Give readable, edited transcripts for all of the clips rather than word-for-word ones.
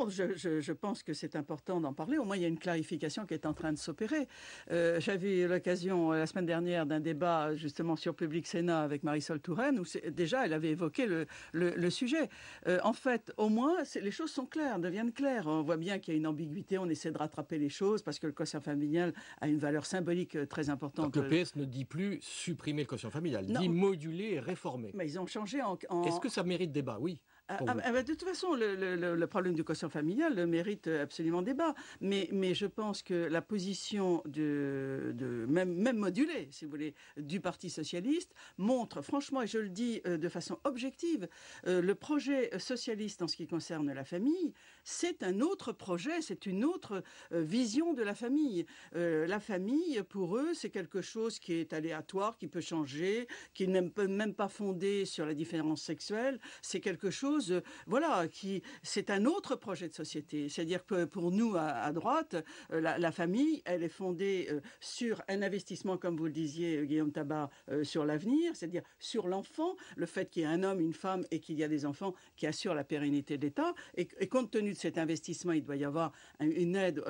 non, je pense que c'est important d'en parler. Au moins, il y a une clarification qui est en train de s'opérer. J'avais eu l'occasion la semaine dernière d'un débat justement sur Public Sénat avec Marisol Touraine, où déjà elle avait évoqué le sujet. En fait, au moins, les choses sont claires, deviennent claires. On voit bien qu'il y a une ambiguïté, on essaie de rattraper les choses parce que le quotient familial a une valeur symbolique très importante. Donc le PS ne dit plus supprimer le quotient familial, dit moduler et réformer. Mais ils ont changé en... Est-ce que ça mérite débat? Oui. De toute façon, le problème du quotient familial mérite absolument débat. Mais je pense que la position même modulée, si vous voulez, du Parti socialiste montre, franchement, et je le dis de façon objective, le projet socialiste en ce qui concerne la famille, c'est un autre projet, c'est une autre vision de la famille. La famille, pour eux, c'est quelque chose qui est aléatoire, qui peut changer, qui n'est même pas fondé sur la différence sexuelle. C'est quelque chose, voilà, c'est un autre projet de société. C'est-à-dire que pour nous, à droite, la famille, elle est fondée sur un investissement, comme vous le disiez, Guillaume Tabar, sur l'avenir, c'est-à-dire sur l'enfant, le fait qu'il y ait un homme, une femme et qu'il y a des enfants qui assurent la pérennité de l'État. Et compte tenu de cet investissement, il doit y avoir une aide,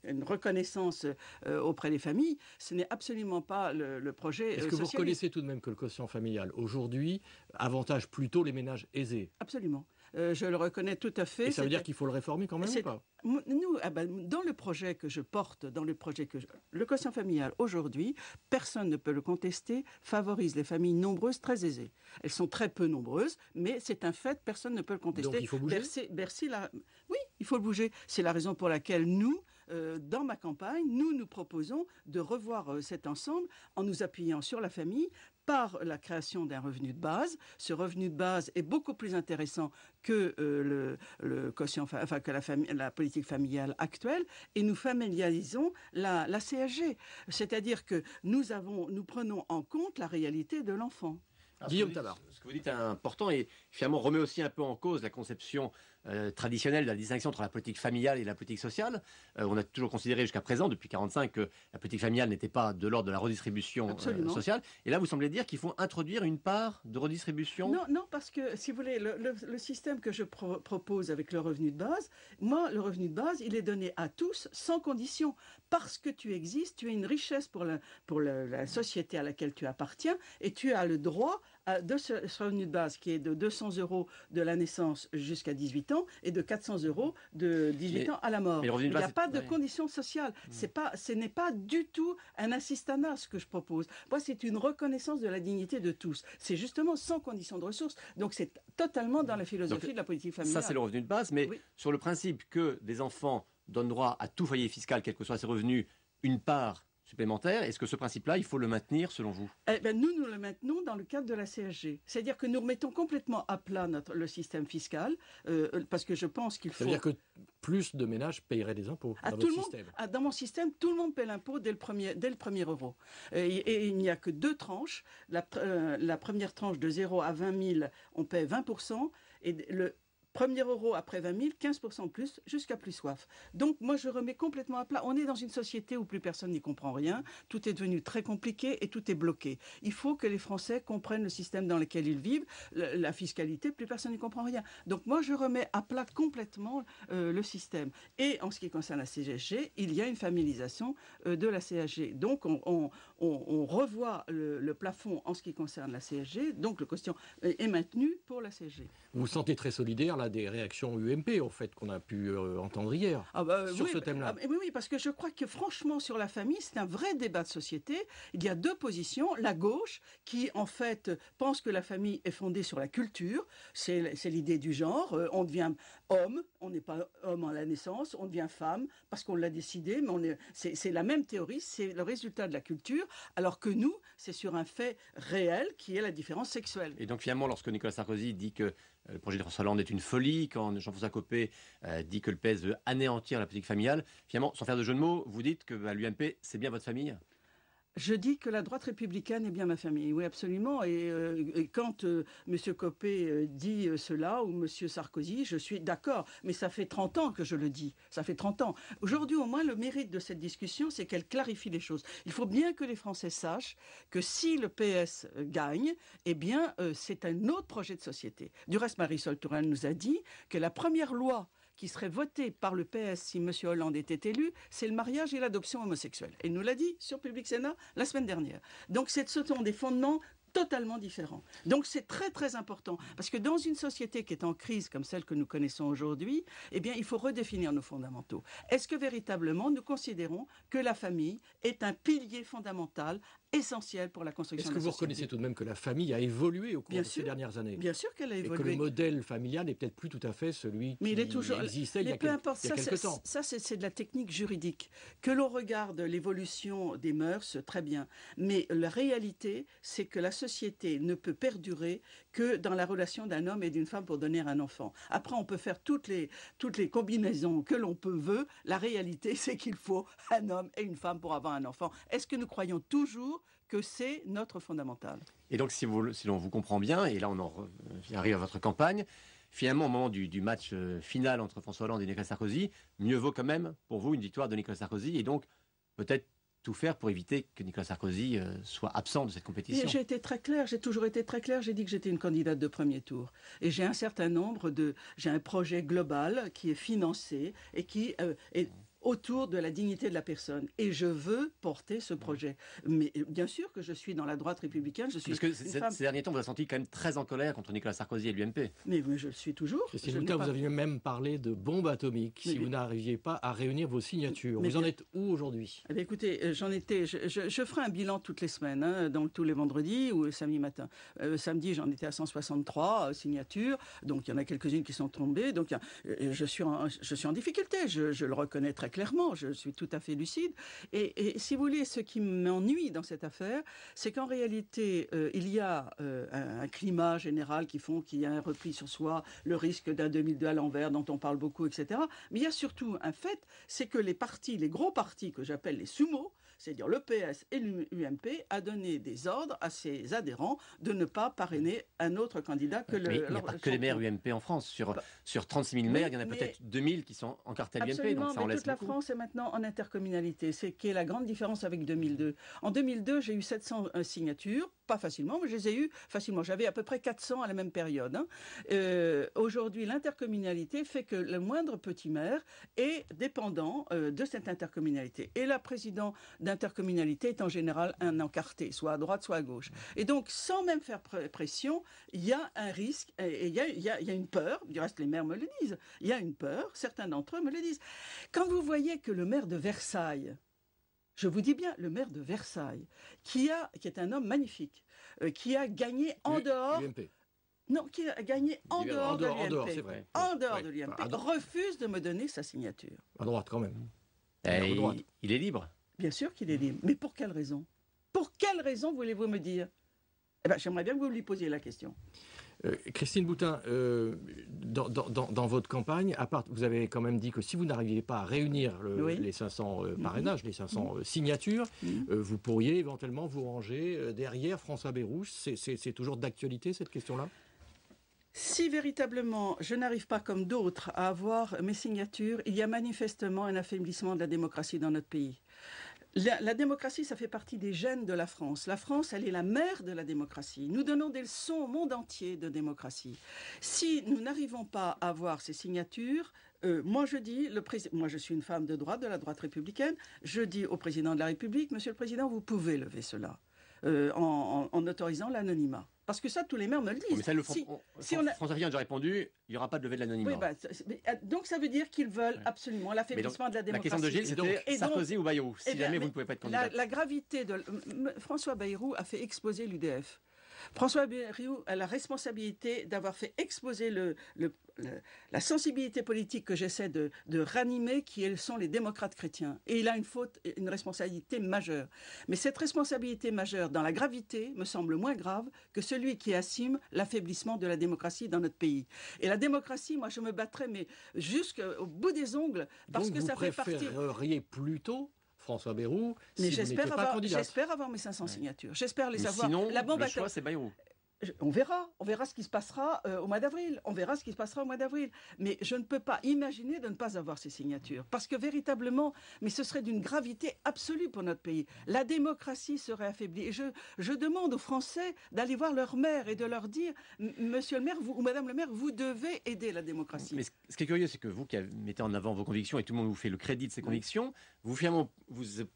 une reconnaissance auprès des familles. Ce n'est absolument pas le projet socialiste. Est-ce que vous reconnaissez tout de même que le quotient familial, aujourd'hui, avantage plutôt les ménages aisés? Absolument. Je le reconnais tout à fait. Et ça veut dire qu'il faut le réformer quand même ou pas? Nous, dans le projet que je porte, le quotient familial aujourd'hui, personne ne peut le contester, favorise les familles nombreuses, très aisées. Elles sont très peu nombreuses, mais c'est un fait, personne ne peut le contester. Donc il faut bouger. Oui, il faut le bouger. C'est la raison pour laquelle nous, dans ma campagne, nous proposons de revoir cet ensemble en nous appuyant sur la famille par la création d'un revenu de base. Ce revenu de base est beaucoup plus intéressant que le quotient, que la politique familiale actuelle, et nous familiarisons la CSG. C'est-à-dire que nous prenons en compte la réalité de l'enfant. Guillaume Tabar. Ce que vous dites est important et finalement remet aussi un peu en cause la conception traditionnelle de la distinction entre la politique familiale et la politique sociale. On a toujours considéré jusqu'à présent, depuis 1945, que la politique familiale n'était pas de l'ordre de la redistribution sociale. Et là, vous semblez dire qu'il faut introduire une part de redistribution? Non, parce que, si vous voulez, le système que je propose avec le revenu de base, moi, le revenu de base, il est donné à tous, sans condition. Parce que tu existes, tu es une richesse pour la société à laquelle tu appartiens, et tu as le droit de ce revenu de base qui est de 200 € de la naissance jusqu'à 18 ans et de 400 € de 18 ans à la mort. Il n'y a pas de conditions sociales. Ce n'est pas du tout un assistanat ce que je propose. Moi, c'est une reconnaissance de la dignité de tous. C'est justement sans condition de ressources. Donc, c'est totalement dans la philosophie de la politique familiale. Ça, c'est le revenu de base, mais sur le principe que des enfants donnent droit à tout foyer fiscal, quels que soient ses revenus, une part supplémentaire. Est-ce que ce principe-là, il faut le maintenir selon vous? Nous le maintenons dans le cadre de la CSG. C'est-à-dire que nous remettons complètement à plat le système fiscal, parce que je pense qu'il faut... Ça veut dire que plus de ménages paieraient des impôts dans votre système? Dans mon système, tout le monde paie l'impôt dès le premier euro. Et il n'y a que deux tranches. La première tranche de 0 à 20 000, on paie 20%, et le premier euro après 20 000, 15% de plus, jusqu'à plus soif. Donc, moi, je remets complètement à plat. On est dans une société où plus personne n'y comprend rien. Tout est devenu très compliqué et tout est bloqué. Il faut que les Français comprennent le système dans lequel ils vivent. La fiscalité, plus personne n'y comprend rien. Donc, moi, je remets à plat complètement le système. Et en ce qui concerne la CSG, il y a une familisation de la CSG. Donc, on revoit le plafond en ce qui concerne la CSG. Donc, le quotient est maintenu pour la CSG. Vous vous sentez très solidaire là, des réactions UMP, au fait, qu'on a pu entendre hier sur ce thème-là? Oui, parce que je crois que franchement, sur la famille, c'est un vrai débat de société. Il y a deux positions. La gauche, qui en fait pense que la famille est fondée sur la culture. C'est l'idée du genre. On devient homme, on n'est pas homme à la naissance, on devient femme parce qu'on l'a décidé, mais c'est la même théorie, c'est le résultat de la culture, alors que nous, c'est sur un fait réel qui est la différence sexuelle. Et donc finalement, lorsque Nicolas Sarkozy dit que le projet de François Hollande est une folie, quand Jean-François Copé dit que le PS veut anéantir la politique familiale, finalement, sans faire de jeu de mots, vous dites que l'UMP, c'est bien votre famille? Je dis que la droite républicaine est bien ma famille, oui absolument. Et quand M. Copé dit cela, ou M. Sarkozy, je suis d'accord. Mais ça fait 30 ans que je le dis. Ça fait 30 ans. Aujourd'hui, au moins, le mérite de cette discussion, c'est qu'elle clarifie les choses. Il faut bien que les Français sachent que si le PS gagne, eh bien, c'est un autre projet de société. Du reste, Marisol Touraine nous a dit que la première loi qui serait voté par le PS si M. Hollande était élu, c'est le mariage et l'adoption homosexuelle. Et il nous l'a dit sur Public Sénat la semaine dernière. Donc ce sont des fondements totalement différents. Donc c'est très très important, parce que dans une société qui est en crise comme celle que nous connaissons aujourd'hui, eh bien il faut redéfinir nos fondamentaux. Est-ce que véritablement nous considérons que la famille est un pilier fondamental, essentiel pour la construction de la société? Est-ce que vous reconnaissez tout de même que la famille a évolué au cours de ces dernières années? Bien sûr qu'elle a évolué. Et que le modèle familial n'est peut-être plus tout à fait celui qui existait il y a quelque temps. Ça, c'est de la technique juridique. Que l'on regarde l'évolution des mœurs, très bien. Mais la réalité, c'est que la société ne peut perdurer que dans la relation d'un homme et d'une femme pour donner un enfant. Après, on peut faire toutes les combinaisons que l'on veut. La réalité, c'est qu'il faut un homme et une femme pour avoir un enfant. Est-ce que nous croyons toujours que c'est notre fondamental? Et donc, si l'on vous comprend bien, et là on arrive à votre campagne, finalement, au moment du match final entre François Hollande et Nicolas Sarkozy, mieux vaut quand même pour vous une victoire de Nicolas Sarkozy, et donc peut-être tout faire pour éviter que Nicolas Sarkozy soit absent de cette compétition. J'ai été très claire, j'ai toujours été très claire, j'ai dit que j'étais une candidate de premier tour. Et j'ai j'ai un projet global qui est financé et qui est autour de la dignité de la personne. Et je veux porter ce projet. Mais bien sûr que je suis dans la droite républicaine. Parce que ces derniers temps, vous avez senti quand même très en colère contre Nicolas Sarkozy et l'UMP. Mais je le suis toujours. Christine Boutin, vous aviez même parlé de bombe atomique si vous n'arriviez pas à réunir vos signatures. Vous en êtes où aujourd'hui? Écoutez, je ferai un bilan toutes les semaines, donc tous les vendredis ou samedi matin. Samedi, j'en étais à 163 signatures. Donc il y en a quelques-unes qui sont tombées. Donc je suis en difficulté. Je le reconnais très clairement, je suis tout à fait lucide. Et si vous voulez, ce qui m'ennuie dans cette affaire, c'est qu'en réalité, il y a un climat général qui font qu'il y a un repli sur soi, le risque d'un 2002 à l'envers dont on parle beaucoup, etc. Mais il y a surtout un fait, c'est que les gros partis que j'appelle les sumos, c'est-à-dire le PS et l'UMP, a donné des ordres à ses adhérents de ne pas parrainer un autre candidat que il n'y a pas que les maires UMP en France. Sur 36 000 maires, il y en a peut-être 2000 qui sont encartés à l'UMP. Donc ça en laisse toute la France est maintenant en intercommunalité. C'est qui est la grande différence avec 2002. En 2002, j'ai eu 700 signatures. Pas facilement, mais je les ai eues facilement. J'avais à peu près 400 à la même période. Aujourd'hui, l'intercommunalité fait que le moindre petit maire est dépendant de cette intercommunalité. Et la présidente d'intercommunalité est en général un encarté, soit à droite, soit à gauche. Et donc, sans même faire pression, il y a un risque, et il y a une peur, du reste les maires me le disent, il y a une peur, certains d'entre eux me le disent. Quand vous voyez que le maire de Versailles, je vous dis bien, le maire de Versailles, qui est un homme magnifique, qui a gagné en dehors... Non, qui a gagné en dehors de l'UMP. En dehors de l'UMP, refuse de me donner sa signature. À droite, quand même. Il est libre. Bien sûr qu'il est libre. Mais pour quelle raison? Pour quelle raison voulez-vous me dire? Eh bien, j'aimerais bien que vous lui posiez la question. Christine Boutin, dans votre campagne, vous avez quand même dit que si vous n'arriviez pas à réunir les 500 parrainages, les 500 signatures, vous pourriez éventuellement vous ranger derrière François Bayrou. C'est toujours d'actualité cette question-là? Si véritablement je n'arrive pas comme d'autres à avoir mes signatures, il y a manifestement un affaiblissement de la démocratie dans notre pays. La démocratie, ça fait partie des gènes de la France. La France, elle est la mère de la démocratie. Nous donnons des leçons au monde entier de démocratie. Si nous n'arrivons pas à avoir ces signatures, moi je dis, moi je suis une femme de droite, de la droite républicaine, je dis au président de la République, Monsieur le Président, vous pouvez lever cela en autorisant l'anonymat. Parce que ça, tous les maires me le disent. Mais ça, François Fillon a déjà répondu, il n'y aura pas de levée de l'anonymat. Oui, donc ça veut dire qu'ils veulent absolument l'affaiblissement de la démocratie. La question de Gilles, c'était Sarkozy ou Bayrou, si jamais vous ne pouvez pas être candidat. La gravité de... François Bayrou a fait exploser l'UDF. François Bayrou a la responsabilité d'avoir fait exploser la sensibilité politique que j'essaie de ranimer, qui sont les démocrates chrétiens. Et il a une responsabilité majeure. Mais cette responsabilité majeure, dans la gravité, me semble moins grave que celui qui assume l'affaiblissement de la démocratie dans notre pays. Et la démocratie, moi je me battrais, mais jusqu'au bout des ongles, parce que ça fait partie... Donc vous préféreriez plutôt François Bayrou, mais j'espère avoir mes 500 signatures. J'espère les avoir. Sinon, le choix, c'est Bayrou. On verra ce qui se passera au mois d'avril. On verra ce qui se passera au mois d'avril. Mais je ne peux pas imaginer de ne pas avoir ces signatures. Parce que véritablement, mais ce serait d'une gravité absolue pour notre pays. La démocratie serait affaiblie. Et je demande aux Français d'aller voir leur maire et de leur dire, monsieur le maire ou madame le maire, vous devez aider la démocratie. Mais ce qui est curieux, c'est que vous qui mettez en avant vos convictions et tout le monde vous fait le crédit de ces convictions, vous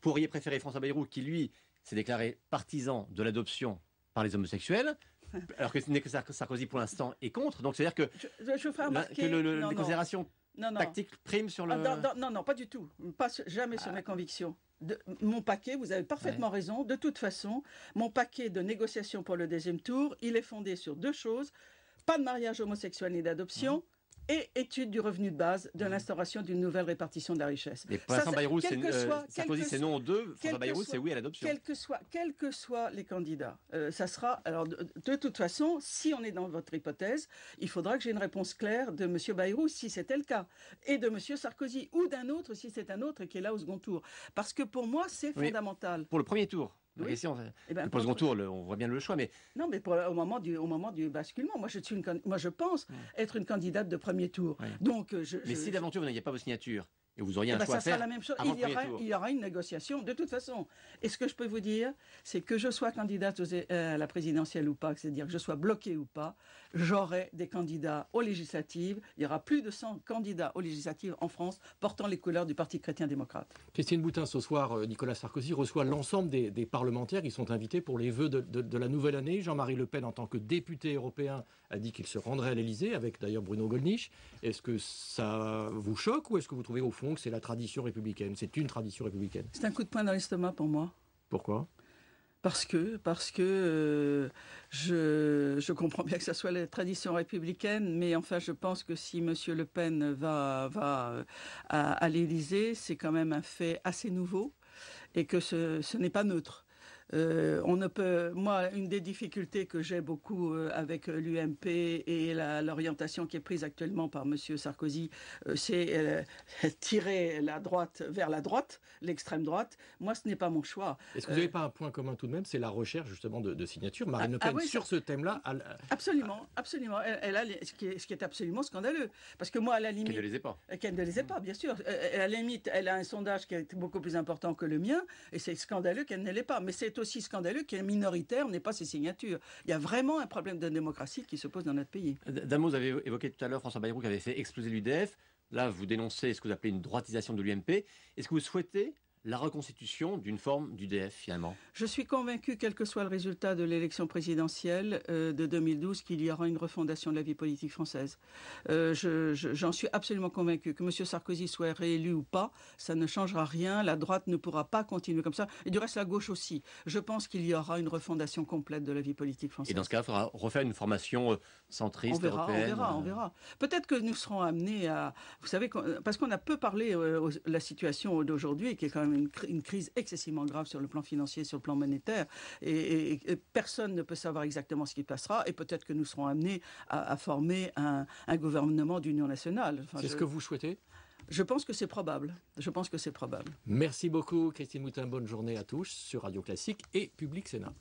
pourriez préférer François Bayrou qui, lui, s'est déclaré partisan de l'adoption par les homosexuels, alors que ce n'est que Sarkozy pour l'instant est contre. Donc c'est-à-dire que, je ferai remarquer, les considérations tactiques priment sur le... Non, pas du tout. Jamais sur mes convictions. Mon paquet, vous avez parfaitement raison. De toute façon, mon paquet de négociations pour le deuxième tour, il est fondé sur 2 choses. Pas de mariage homosexuel ni d'adoption. Et étude du revenu de base de l'instauration d'une nouvelle répartition de la richesse. Mais pour l'instant, Bayrou, Sarkozy, c'est non aux 2. François Bayrou, c'est oui à l'adoption. Quels que soient les candidats, ça sera... Alors, de toute façon, si on est dans votre hypothèse, il faudra que j'ai une réponse claire de M. Bayrou, si c'était le cas, et de M. Sarkozy, ou d'un autre, si c'est un autre qui est là au second tour. Parce que pour moi, c'est fondamental. Pour le premier tour. La question, pour le second tour, on voit bien le choix, mais... Non, mais au moment du basculement, moi je pense être une candidate de premier tour. Oui. Donc, mais si d'aventure vous n'aviez pas vos signatures, et vous auriez un choix à faire, ça sera la même chose. Il y aura une négociation, de toute façon. Et ce que je peux vous dire, c'est que je sois candidate à la présidentielle ou pas, c'est-à-dire que je sois bloquée ou pas, j'aurai des candidats aux législatives. Il y aura plus de 100 candidats aux législatives en France portant les couleurs du Parti chrétien-démocrate. Christine Boutin, ce soir, Nicolas Sarkozy reçoit l'ensemble des parlementaires qui sont invités pour les vœux de la nouvelle année. Jean-Marie Le Pen, en tant que député européen, a dit qu'il se rendrait à l'Élysée, avec d'ailleurs Bruno Gollnisch. Est-ce que ça vous choque ou est-ce que vous trouvez au fond que c'est la tradition républicaine? C'est une tradition républicaine. C'est un coup de poing dans l'estomac pour moi. Pourquoi? Parce que je comprends bien que ça soit la tradition républicaine, mais enfin je pense que si M. Le Pen va à l'Élysée, c'est quand même un fait assez nouveau et que ce n'est pas neutre. On ne peut, moi, une des difficultés que j'ai beaucoup avec l'UMP et l'orientation qui est prise actuellement par M. Sarkozy, c'est tirer la droite vers la droite, l'extrême droite. Moi, ce n'est pas mon choix. Est-ce que vous n'avez pas un point commun tout de même, c'est la recherche justement de signatures? Marine Le Pen, sur ce thème-là... Absolument. Elle a ce qui est absolument scandaleux. Parce que moi, à la limite... Qu'elle ne les ait pas. Qu'elle ne les ait pas, bien sûr. À la limite, elle a un sondage qui est beaucoup plus important que le mien, et c'est scandaleux qu'elle ne l'ait pas. Mais c'est aussi scandaleux qu'un minoritaire n'ait pas ses signatures. Il y a vraiment un problème de démocratie qui se pose dans notre pays. D'un mot, vous avez évoqué tout à l'heure François Bayrou qui avait fait exploser l'UDF. Là, vous dénoncez ce que vous appelez une droitisation de l'UMP. Est-ce que vous souhaitez la reconstitution d'une forme d'UDF, finalement? Je suis convaincu, quel que soit le résultat de l'élection présidentielle de 2012, qu'il y aura une refondation de la vie politique française. J'en suis absolument convaincu. Que M. Sarkozy soit réélu ou pas, ça ne changera rien. La droite ne pourra pas continuer comme ça. Et du reste, la gauche aussi. Je pense qu'il y aura une refondation complète de la vie politique française. Et dans ce cas, il faudra refaire une formation centriste, européenne. On verra. Peut-être que nous serons amenés à... Vous savez, parce qu'on a peu parlé de la situation d'aujourd'hui, qui est quand même une crise excessivement grave sur le plan financier, sur le plan monétaire, et personne ne peut savoir exactement ce qui passera, et peut-être que nous serons amenés à former un gouvernement d'union nationale. Enfin, c'est ce que vous souhaitez? Je pense que c'est probable. Merci beaucoup, Christine Boutin. Bonne journée à tous sur Radio Classique et Public Sénat.